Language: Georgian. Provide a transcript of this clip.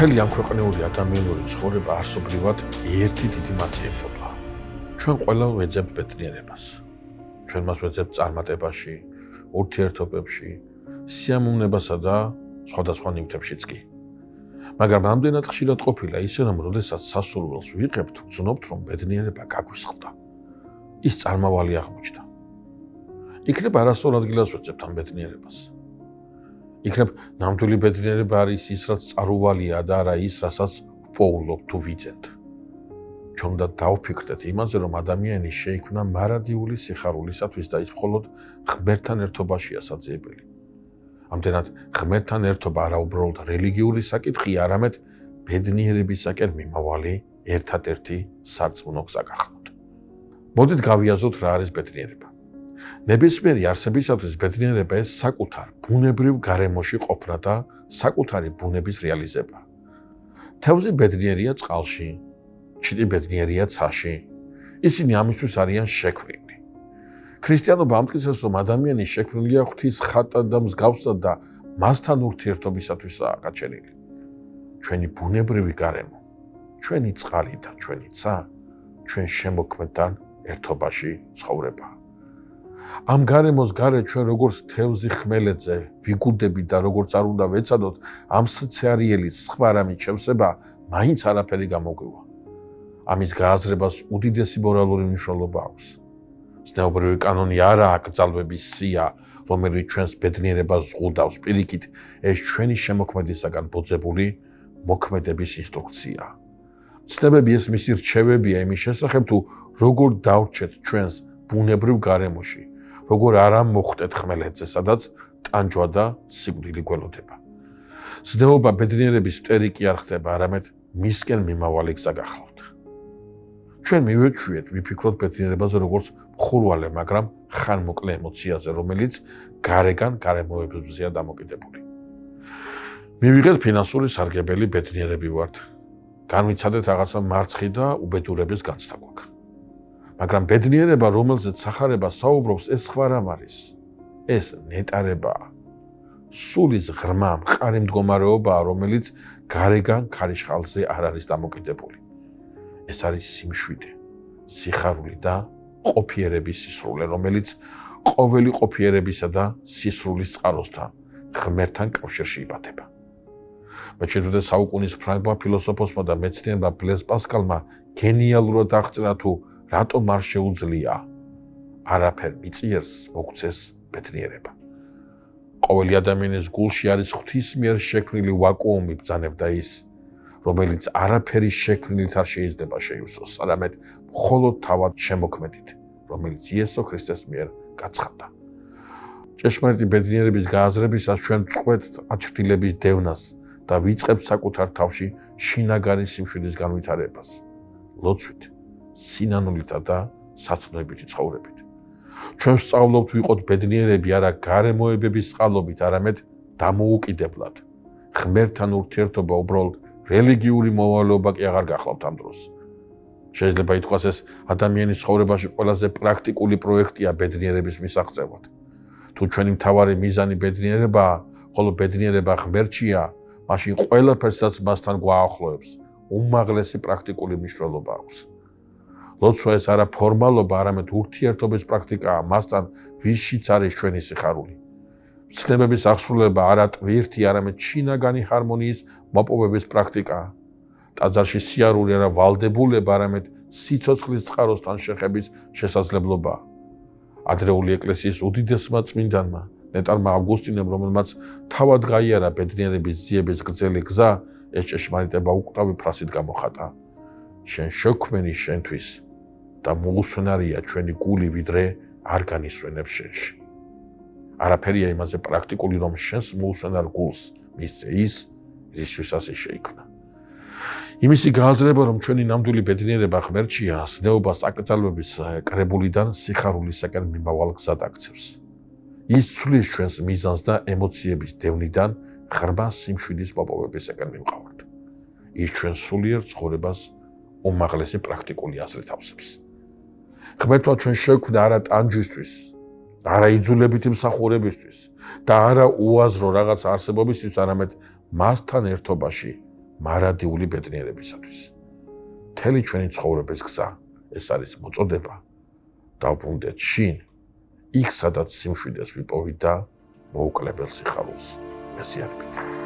მთელი ამ ქვეყნიური ადამიანური ცხოვრება არსობრივად ერთი დიდი მათიებობა. ჩვენ ყველა ვეძებთ ბედნიერებას. ჩვენ მას ვეძებთ წარმატებაში, ურთიერთობებში, სიამოვნებასა და სხვადასხვა ნივთებშიც კი. მაგრამ ამდენად ხშირად ყოფილა ისე, რომ როდესაც სასურველს ვიღებთ, ვძნობთ, რომ ბედნიერება გაგვისყდა. ის წარმავალი აღმოჩნდა. იქნებ არასწორ ადგილას ვეძებთ ამ ბედნიერებას. იქნებ ნამდვილი ბედნიერება არის ის, რაც წარუვალია და არა ის, რასაც ვპოულობთ თუ ვიძენთ. ჩვენ უნდა დავფიქრდეთ იმაზე, რომ ადამიანი შეიქმნა მარადიული სიხარულისათვის და ის მხოლოდ ღმერთთან ერთობაშია საძიებელი. ამდენად ღმერთთან ერთობა არა უბრალოდ რელიგიური საკითხია, არამედ ბედნიერებისაკენ მიმავალი ერთადერთი სარწმუნო გზა გახლავთ. მოდით გავიაზროთ რა არის ბედნიერება. ნებისმიერი არსებისათვის ბედნიერება ეს საკუთარ ბუნებრივ გარემოში ყოფნა და საკუთარი ბუნების რეალიზება. თევზი ბედნიერია წყალში, ჩიტი ბედნიერია ცაში. ისინი ამისთვის არიან შექმნილი. ქრისტიანობა ამტკიცებს, რომ ადამიანი შექმნილია ღვთის ხატად და მსგავსად და მასთან ურთიერთობისათვისაა გაჩენილი. ჩვენი ბუნებრივი გარემო, ჩვენი წყალი და ჩვენი ცა, ჩვენ შემოქმედთან ერთობაში ცხოვრება. ამ გარემოს გარეთ ჩვენ როგორც თევზი ხმელეთზე ვიგუდებით და როგორც არ უნდა ვეცადოთ, ამ სცენარიელის სხვა რამით შევსება მაინც არაფერი გამოგვივა. ამის გააზრებას უდიდესი მორალური მნიშვნელობა აქვს. ზნეობრივი კანონი არაა კრძალვების სია, რომელიც ჩვენს ბედნიერებას ზღუდავს, პირიქით, ეს ჩვენი შემოქმედისაგან ბოძებული მოქმედების ინსტრუქცია. ცნებები ეს მისი რჩევებია იმის შესახებ, თუ როგორ დავრჩეთ ჩვენს ბუნებრივ გარემოში, როგორ არ ამოხტეთ ხმელეთზე, სადაც ტანჯვა და სიკვდილი გველოდება. ზნეობა ბედნიერების მტერი კი არ ხდება, არამედ მისკენ მიმავალი გზა გახლავთ. ჩვენ მივეჩვიეთ, ვიფიქროთ ბედნიერებაზე როგორც მხურვალე, მაგრამ ხანმოკლე ემოციაზე, რომელიც გარეგან გარემოებებზეა დამოკიდებული. მივიღეთ ფინანსური სარგებელი ბედნიერები ვართ. განვიცადეთ რაღაცა მარცხი და უბედურების განცდა გვაქვს. მაგრამ ბედნიერება, რომელზეც სახარება საუბრობს, ეს სხვა რამ არის. ეს ნეტარებაა. სულის ღრმა, მყარი მდგომარეობაა, რომელიც გარეგან ქარიშხალზე არ არის დამოკიდებული. ეს არის სიმშვიდე, სიხარული და ყოფიერების სისრულე, რომელიც ყოველი ყოფიერებისა და სისრულის წყაროსთან, ღმერთთან კავშირში იბადება. მეჩვიდე საუკუნის ფრანგმა ფილოსოფოსმა და მეცნიერმა ბლეზ პასკალმა გენიალურად აღწერა, თუ რატომ არ შეუძლია არაფერ მიწიერს მოგცეს ბედნიერება. ყოველი ადამიანის გულში არის ღვთის მიერ შექმნილი ვაკუუმი ბრძანებდა ის, რომელიც არაფერი შექმნილით არ შეიძლება შეივსოს, არამედ მხოლოდ თავად შემოქმედით, რომელიც იესო ქრისტეს მიერ გაცხადდა. ჭეშმარიტი ბედნიერების გააზრებისას ჩვენ წყვეტთ აჩრდილების დევნას და ვიწყებთ საკუთარ თავში შინაგანი სიმშვიდის განვითარებას, ლოცვით, სინანულითა და სათნოებითი ცხოვრებით. ჩვენ ვსწავლობთ ვიყოთ ბედნიერები არა გარემოებების წყალობით, არამედ დამოუკიდებლად. ღმერთთან ურთიერთობა უბრალოდ რელიგიური მოვალეობა კი აღარ გახლავთ ამ დროს. შეიძლება ითქვას, ეს ადამიანის ცხოვრებაში ყველაზე პრაქტიკული პროექტია ბედნიერების მისაღწევად. თუ ჩვენი მთავარი მიზანი ბედნიერებაა, ხოლო ბედნიერება ღმერთშია, მაშინ ყველაფერსაც მასთან გვაახლოებს, უმაღლესი პრაქტიკული მნიშვნელობა აქვს. ლოცვა ეს არა ფორმალობა, არამედ ურთიერთობის პრაქტიკაა მასთან, ვისშიც არის ჩვენი სიხარული. ცნებების აღსრულება არა ტვირთი, არამედ შინაგანი ჰარმონიის მოპოვების პრაქტიკაა. ტაძარში სიარული არა ვალდებულება, არამედ სიცოცხლის წყაროსთან შეხების შესაძლებლობაა. ადრეული ეკლესიის უდიდესმა წმინდანმა, ნეტარმა ავგუსტინემ, რომელმაც თავად გაიარა ბედნიერების ძიების გრძელი გზა, ეს ჭეშმარიტება უკვდავი ფრასით გამოხატა. შენ შექმენი შენთვის და მოусვენარია ჩვენი გული, ვიდრე არ განისვენებს შენში. არაფერია იმაზე პრაქტიკული, რომ შენს მოусვენარ გულს მისცე ის, რისთვისაც ის შეიქმნა. იმისი გააზრება, რომ ჩვენი ნამდვილი ბედნიერება ღმერთშია, ზნეობას აკრძალვების კრებულიდან სიხარულისაკენ მიმავალ გზად აქცევს. ის ცვლის ჩვენს მიზანს და ემოციების დევნიდან ღრმა სიმშვიდის მოპოვებისაკენ მიმყავართ. ის ჩვენ სულიერ ცხოვრებას უმაღლესი პრაქტიკული აზრით ავსებს. ღმერთმა ჩვენ შექმნა არა ტანჯვისთვის, არა იძულებითი მსახურებისთვის და არა უაზრო რაღაც არსებობისთვის, არამედ მასთან ერთობაში მარადიული ბედნიერებისათვის. მთელი ჩვენი ცხოვრების გზა ეს არის მოწოდება დავბრუნდეთ შინ, იქ სადაც სიმშვიდეს ვიპოვით და მოუკლებელ სიხარულს მეზიარებით.